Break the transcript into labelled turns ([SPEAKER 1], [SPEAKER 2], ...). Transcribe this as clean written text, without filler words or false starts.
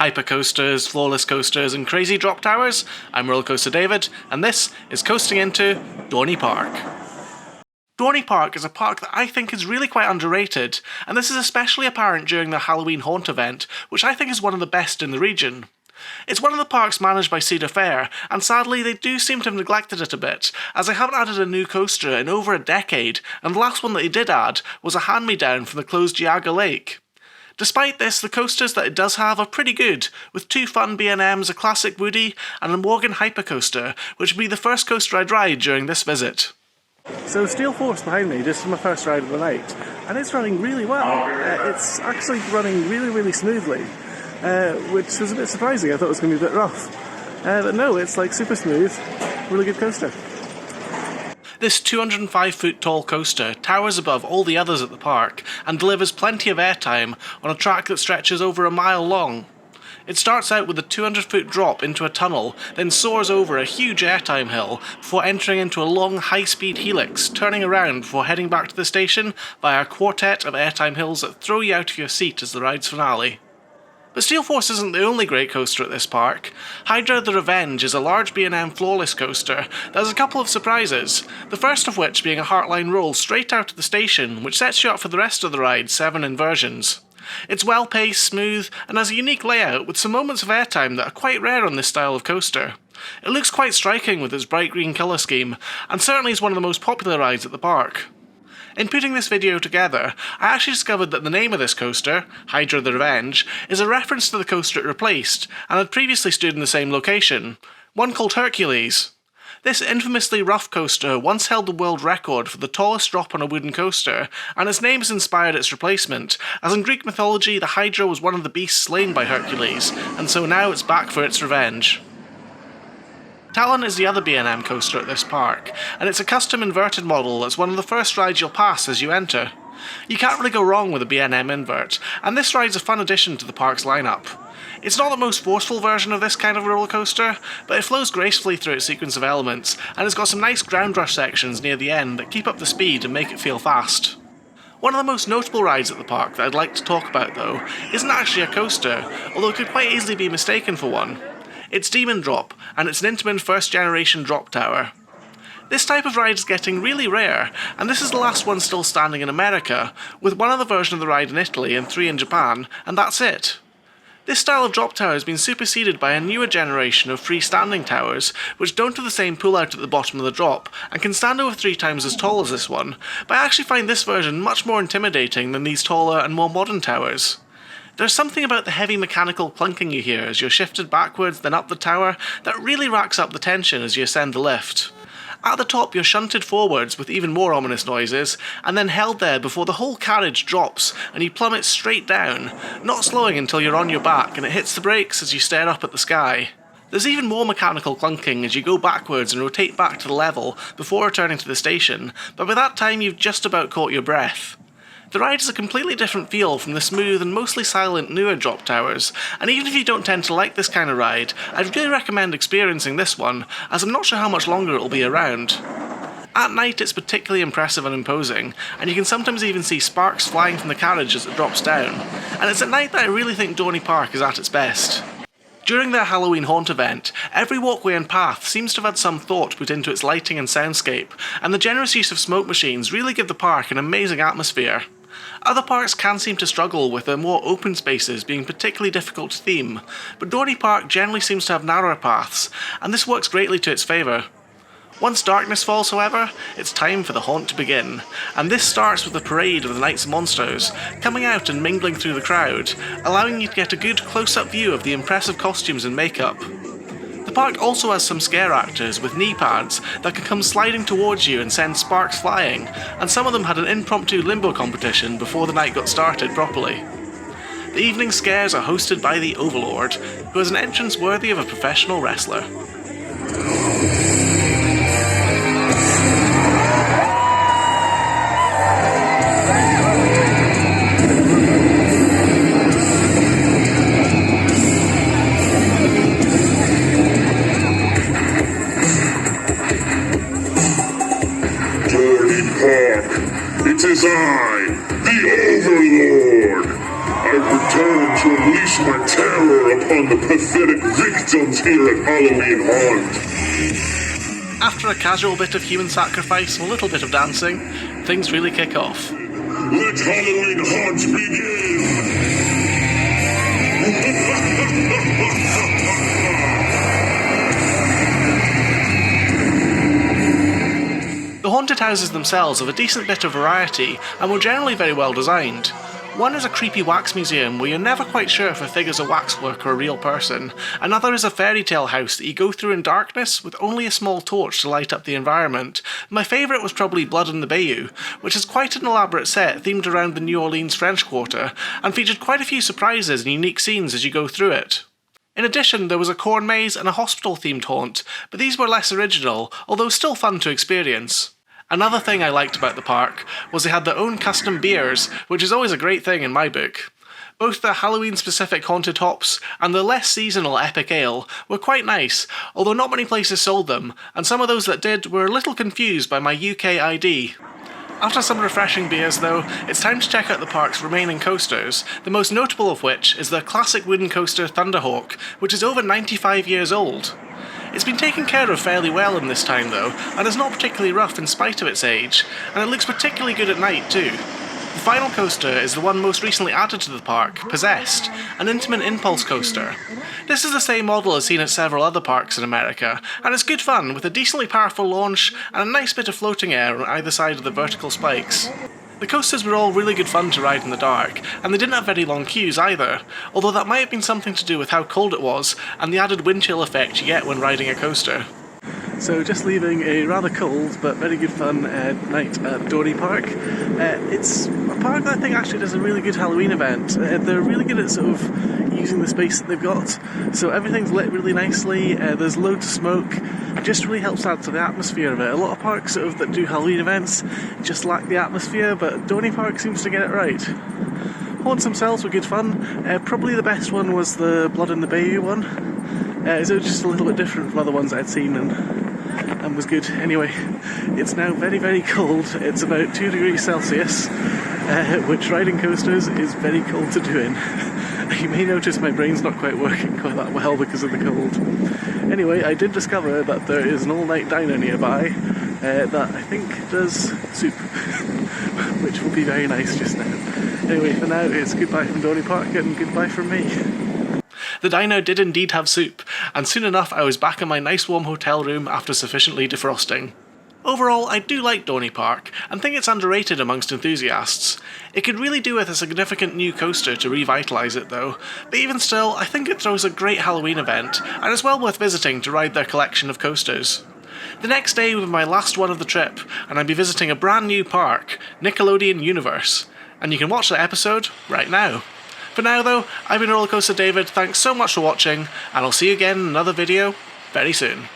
[SPEAKER 1] hypercoasters, flawless coasters, and crazy drop towers. I'm Rollercoaster David, and this is Coasting into Dorney Park. Dorney Park is a park that I think is really quite underrated, and this is especially apparent during the Halloween Haunt event, which I think is one of the best in the region. It's one of the parks managed by Cedar Fair, and sadly they do seem to have neglected it a bit, as they haven't added a new coaster in over a decade, and the last one that they did add was a hand-me-down from the closed Geauga Lake. Despite this, the coasters that it does have are pretty good, with two fun B&Ms, a classic Woody, and a Morgan Hypercoaster, which would be the first coaster I'd ride during this visit. So Steel Force behind me, just my first ride of the night, and it's running really well. It's actually running really smoothly, which was a bit surprising. I thought it was going to be a bit rough. But no, it's like super smooth, really good coaster. This 205-foot tall coaster towers above all the others at the park and delivers plenty of airtime on a track that stretches over a mile long. It starts out with a 200-foot drop into a tunnel, then soars over a huge airtime hill before entering into a long high-speed helix, turning around before heading back to the station via a quartet of airtime hills that throw you out of your seat as the ride's finale. But Steel Force isn't the only great coaster at this park. Hydra the Revenge is a large B&M flawless coaster that has a couple of surprises, the first of which being a Heartline roll straight out of the station, which sets you up for the rest of the ride's 7 inversions. It's well paced, smooth, and has a unique layout with some moments of airtime that are quite rare on this style of coaster. It looks quite striking with its bright green colour scheme, and certainly is one of the most popular rides at the park. In putting this video together, I actually discovered that the name of this coaster, Hydra the Revenge, is a reference to the coaster it replaced, and had previously stood in the same location, one called Hercules. This infamously rough coaster once held the world record for the tallest drop on a wooden coaster, and its name has inspired its replacement, as in Greek mythology the Hydra was one of the beasts slain by Hercules, and so now it's back for its revenge. Talon is the other B&M coaster at this park, and it's a custom inverted model that's one of the first rides you'll pass as you enter. You can't really go wrong with a B&M invert, and this ride's a fun addition to the park's lineup. It's not the most forceful version of this kind of roller coaster, but it flows gracefully through its sequence of elements, and it's got some nice ground rush sections near the end that keep up the speed and make it feel fast. One of the most notable rides at the park that I'd like to talk about though, isn't actually a coaster, although it could quite easily be mistaken for one. It's Demon Drop, and it's an Intamin first generation drop tower. This type of ride is getting really rare, and this is the last one still standing in America, with one other version of the ride in Italy and 3 in Japan, and that's it. This style of drop tower has been superseded by a newer generation of freestanding towers, which don't have the same pull out at the bottom of the drop, and can stand over 3 times as tall as this one, but I actually find this version much more intimidating than these taller and more modern towers. There's something about the heavy mechanical clunking you hear as you're shifted backwards then up the tower that really racks up the tension as you ascend the lift. At the top you're shunted forwards with even more ominous noises, and then held there before the whole carriage drops and you plummet straight down, not slowing until you're on your back and it hits the brakes as you stare up at the sky. There's even more mechanical clunking as you go backwards and rotate back to the level before returning to the station, but by that time you've just about caught your breath. The ride has a completely different feel from the smooth and mostly silent newer drop towers, and even if you don't tend to like this kind of ride, I'd really recommend experiencing this one, as I'm not sure how much longer it'll be around. At night it's particularly impressive and imposing, and you can sometimes even see sparks flying from the carriage as it drops down, and it's at night that I really think Dorney Park is at its best. During their Halloween Haunt event, every walkway and path seems to have had some thought put into its lighting and soundscape, and the generous use of smoke machines really give the park an amazing atmosphere. Other parks can seem to struggle with their more open spaces being particularly difficult to theme, but Dorney Park generally seems to have narrower paths, and this works greatly to its favour. Once darkness falls, however, it's time for the haunt to begin, and this starts with a parade of the Night's Monsters, coming out and mingling through the crowd, allowing you to get a good close-up view of the impressive costumes and makeup. The park also has some scare actors with knee pads that can come sliding towards you and send sparks flying, and some of them had an impromptu limbo competition before the night got started properly. The evening scares are hosted by the Overlord, who has an entrance worthy of a professional wrestler.
[SPEAKER 2] It is I, the Overlord. I've returned to unleash my terror upon the pathetic victims here at Halloween Haunt.
[SPEAKER 1] After a casual bit of human sacrifice and a little bit of dancing, things really kick off.
[SPEAKER 2] Let Halloween Haunt begin!
[SPEAKER 1] The haunted houses themselves have a decent bit of variety and were generally very well designed. One is a creepy wax museum where you're never quite sure if a figure's a waxwork or a real person. Another is a fairy tale house that you go through in darkness with only a small torch to light up the environment. My favourite was probably Blood in the Bayou, which is quite an elaborate set themed around the New Orleans French Quarter and featured quite a few surprises and unique scenes as you go through it. In addition, there was a corn maze and a hospital-themed haunt, but these were less original, although still fun to experience. Another thing I liked about the park was they had their own custom beers, which is always a great thing in my book. Both the Halloween-specific Haunted Hops and the less seasonal Epic Ale were quite nice, although not many places sold them, and some of those that did were a little confused by my UK ID. After some refreshing beers though, it's time to check out the park's remaining coasters, the most notable of which is the classic wooden coaster Thunderhawk, which is over 95 years old. It's been taken care of fairly well in this time though, and is not particularly rough in spite of its age, and it looks particularly good at night too. The final coaster is the one most recently added to the park, Possessed, an intimate impulse coaster. This is the same model as seen at several other parks in America, and it's good fun with a decently powerful launch and a nice bit of floating air on either side of the vertical spikes. The coasters were all really good fun to ride in the dark, and they didn't have very long queues either, although that might have been something to do with how cold it was and the added wind chill effect you get when riding a coaster. So just leaving a rather cold but very good fun night at Dorney Park. It's a park that I think actually does a really good Halloween event. They're really good at sort of using the space that they've got, so everything's lit really nicely, there's loads of smoke. It just really helps add to the atmosphere of it. A lot of parks sort of that do Halloween events just lack the atmosphere, but Dorney Park seems to get it right. Haunts themselves were good fun. Probably the best one was the Blood in the Bayou one. It was just a little bit different from other ones I'd seen and was good. Anyway, it's now very, very cold. It's about 2 degrees Celsius, which riding coasters is very cold to do in. You may notice my brain's not quite working quite that well because of the cold. Anyway, I did discover that there is an all-night diner nearby that I think does soup, which will be very nice just now. Anyway, for now, it's goodbye from Dorney Park and goodbye from me. The diner did indeed have soup, and soon enough I was back in my nice warm hotel room after sufficiently defrosting. Overall, I do like Dorney Park, and think it's underrated amongst enthusiasts. It could really do with a significant new coaster to revitalise it though, but even still, I think it throws a great Halloween event, and it's well worth visiting to ride their collection of coasters. The next day will be my last one of the trip, and I'll be visiting a brand new park, Nickelodeon Universe, and you can watch that episode right now. For now though, I've been Rollercoaster David, thanks so much for watching, and I'll see you again in another video very soon.